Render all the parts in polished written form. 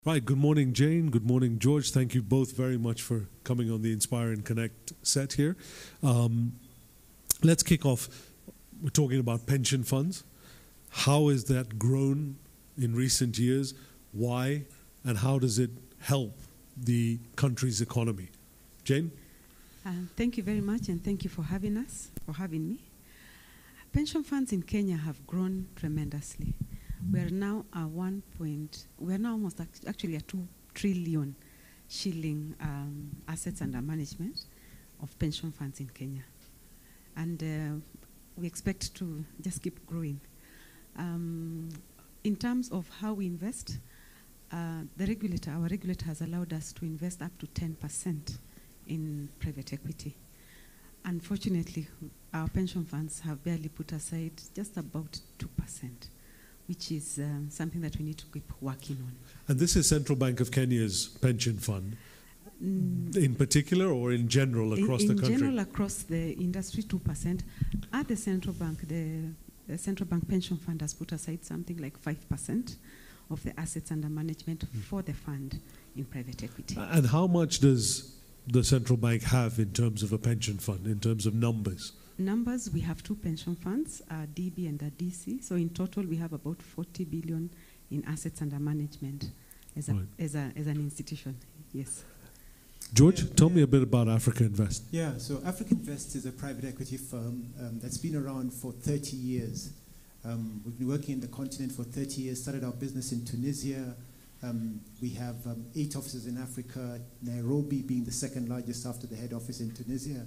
Right, good morning, Jane. Good morning, George. Thank you both very much for coming on the Inspire and Connect set here. Let's kick off. We're talking about pension funds. How has that grown in recent years? Why? And how does it help the country's economy? Jane? Thank you very much, and thank you for having me. Pension funds in Kenya have grown tremendously. We are now almost actually a 2 trillion shilling assets under management of pension funds in Kenya. And we expect to just keep growing. In terms of how we invest, our regulator has allowed us to invest up to 10% in private equity. Unfortunately, our pension funds have barely put aside just about 2%. Which is something that we need to keep working on. And this is Central Bank of Kenya's pension fund, in particular or in general across the country? In general, across the industry, 2%. At the central bank, the central bank pension fund has put aside something like 5% of the assets under management for the fund in private equity. And how much does the central bank have in terms of a pension fund, in terms of numbers? We have 2 pension funds, DB and DC. So in total, we have about 40 billion in assets under management as an institution. Yes. George, tell me a bit about Africainvest. Yeah, so Africinvest is a private equity firm that's been around for 30 years. We've been working in the continent for 30 years, started our business in Tunisia. We have 8 offices in Africa, Nairobi being the second largest after the head office in Tunisia.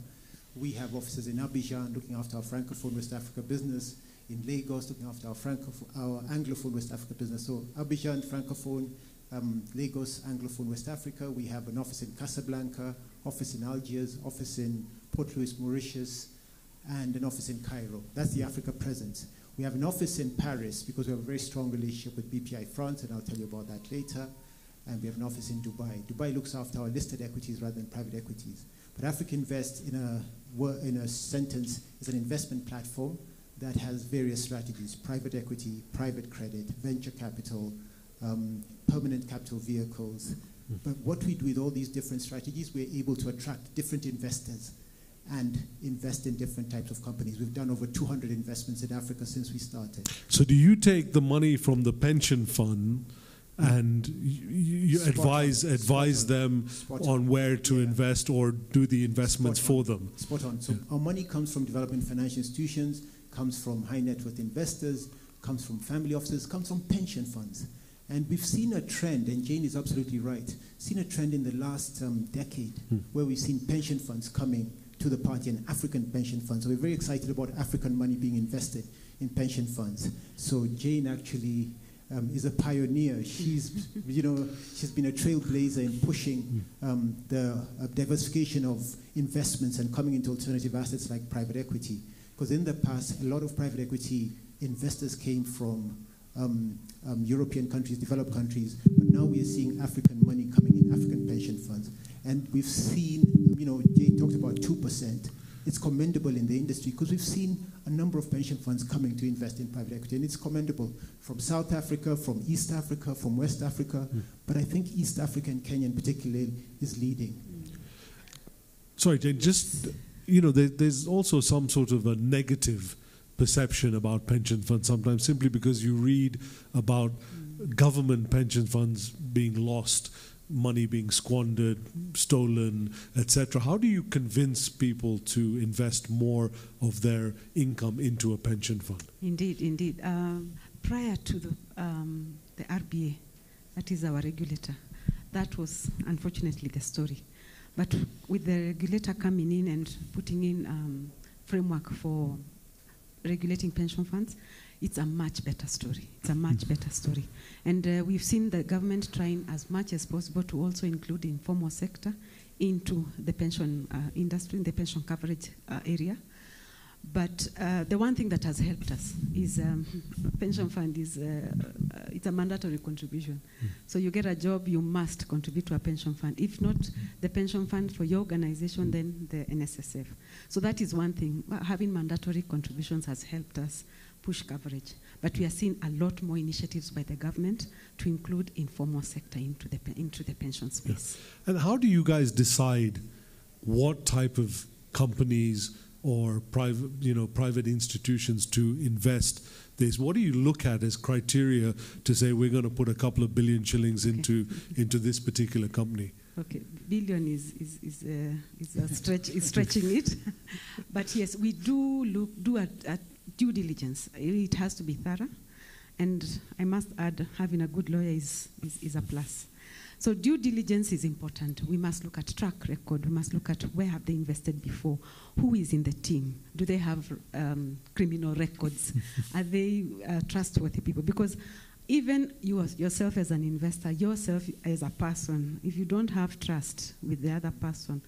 We have offices in Abidjan, looking after our Francophone West Africa business, in Lagos, looking after our Anglophone West Africa business. So Abidjan, Francophone, Lagos, Anglophone West Africa. We have an office in Casablanca, office in Algiers, office in Port Louis, Mauritius, and an office in Cairo. That's the Africa presence. We have an office in Paris because we have a very strong relationship with BPI France, and I'll tell you about that later. And we have an office in Dubai. Dubai looks after our listed equities rather than private equities. But Africinvest, in a sentence, is an investment platform that has various strategies: private equity, private credit, venture capital, permanent capital vehicles. But what we do with all these different strategies, we're able to attract different investors and invest in different types of companies. We've done over 200 investments in Africa since we started. So do you take the money from the pension fund and you advise them on where to invest or do the investments for them? Spot on. So our money comes from development financial institutions, comes from high net worth investors, comes from family offices, comes from pension funds. And we've seen a trend, and Jane is absolutely right, seen a trend in the last decade where we've seen pension funds coming to the party, and African pension funds. So we're very excited about African money being invested in pension funds. So Jane actually is a pioneer. She's been a trailblazer in pushing the diversification of investments and coming into alternative assets like private equity. Because in the past, a lot of private equity investors came from European countries, developed countries, but now we are seeing African money coming in, African pension funds. And we've seen, Jane talked about 2%. It's commendable in the industry because we've seen a number of pension funds coming to invest in private equity, and it's commendable from South Africa, from East Africa, from West Africa, but I think East Africa and Kenya in particular is leading. Sorry, Jane, there's also some sort of a negative perception about pension funds sometimes simply because you read about government pension funds being lost, money being squandered, stolen, etc. How do you convince people to invest more of their income into a pension fund? Indeed. Prior to the RBA, that is our regulator, that was unfortunately the story. But with the regulator coming in and putting in framework for regulating pension funds, it's a much better story. And we've seen the government trying as much as possible to also include the informal sector into the pension industry, in the pension coverage area. But the one thing that has helped us is pension fund is it's a mandatory contribution. So you get a job, you must contribute to a pension fund. If not the pension fund for your organization, then the NSSF. So that is one thing. Having mandatory contributions has helped us push coverage. But we are seeing a lot more initiatives by the government to include informal sector into the pension space. Yeah. And how do you guys decide what type of companies or private institutions to invest this? What do you look at as criteria to say we're going to put a couple of billion shillings into this particular company? Okay, billion is stretching it, but yes, we do a due diligence. It has to be thorough, and I must add, having a good lawyer is a plus. So due diligence is important. We must look at track record. We must look at where have they invested before, who is in the team, do they have criminal records, are they trustworthy people? Because even yourself as an investor, yourself as a person, if you don't have trust with the other person,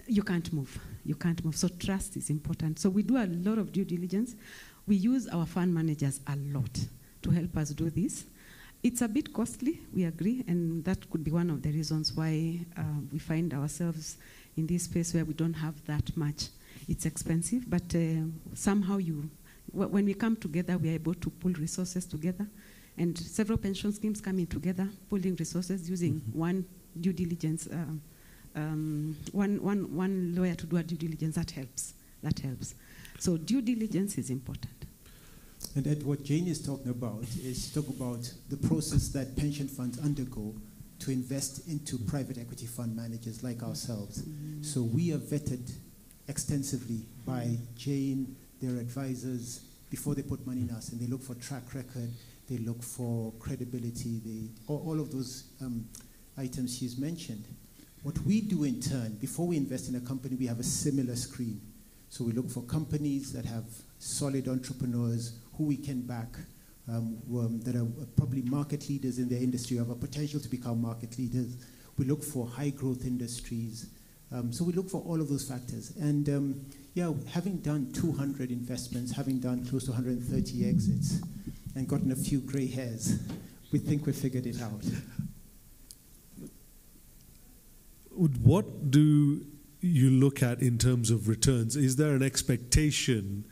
you can't move. You can't move. So trust is important. So we do a lot of due diligence. We use our fund managers a lot to help us do this. It's a bit costly, we agree, and that could be one of the reasons why we find ourselves in this space where we don't have that much. It's expensive, but somehow when we come together, we are able to pull resources together. And several pension schemes coming together, pulling resources, using one due diligence, one lawyer to do a due diligence. That helps. That helps. So due diligence is important. And Ed, what Jane is talking about is talk about the process that pension funds undergo to invest into private equity fund managers like ourselves. So we are vetted extensively by Jane, their advisors, before they put money in us, and they look for track record. They look for credibility, all of those items she's mentioned. What we do in turn, before we invest in a company, we have a similar screen. So we look for companies that have solid entrepreneurs who we can back, that are probably market leaders in their industry, or have a potential to become market leaders. We look for high growth industries. So we look for all of those factors. And yeah, having done 200 investments, having done close to 130 exits, and gotten a few gray hairs, we think we figured it out. What do you look at in terms of returns? Is there an expectation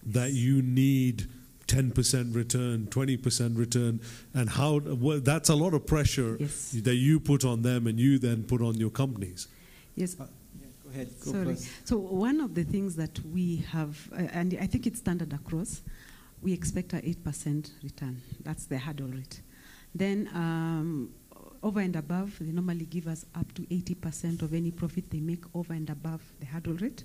that you need 10% return, 20% return, and how? Well, that's a lot of pressure that you put on them and you then put on your companies. Yes. Yeah, go ahead. Go Sorry. first. So one of the things that we have, and I think it's standard across, we expect an 8% return. That's the hurdle rate. Then over and above, they normally give us up to 80% of any profit they make over and above the hurdle rate.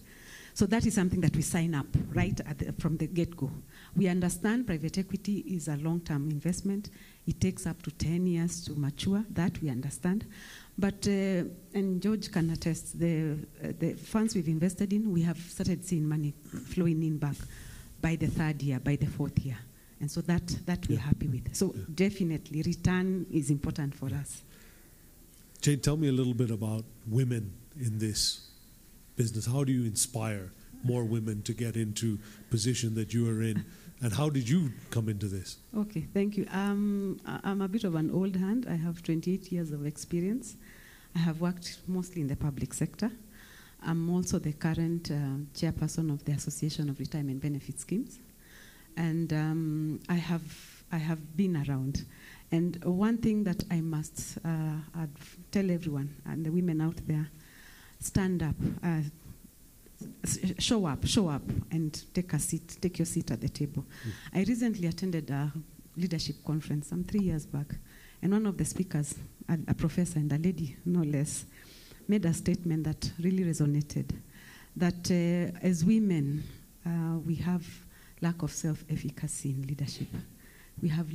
So that is something that we sign up right from the get-go. We understand private equity is a long-term investment. It takes up to 10 years to mature. That we understand. But, and George can attest, the funds we've invested in, we have started seeing money flowing in back by the third year, by the fourth year. And so that we're happy with. So definitely return is important for us. Jane, tell me a little bit about women in this business. How do you inspire more women to get into position that you are in? And how did you come into this? Okay, thank you. I'm a bit of an old hand. I have 28 years of experience. I have worked mostly in the public sector. I'm also the current chairperson of the Association of Retirement Benefit Schemes. And I have been around. And one thing that I must tell everyone, and the women out there, stand up, show up, and take your seat at the table. I recently attended a leadership conference, some 3 years back, and one of the speakers, a professor and a lady, no less, made a statement that really resonated, that as women, we have lack of self-efficacy in leadership. We have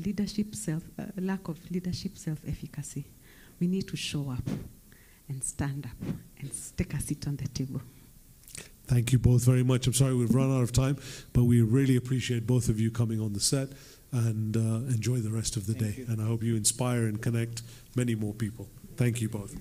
lack of leadership self-efficacy. We need to show up and stand up and take a seat on the table. Thank you both very much. I'm sorry we've run out of time, but we really appreciate both of you coming on the set, and enjoy the rest of the day. And I hope you inspire and connect many more people. Thank you both.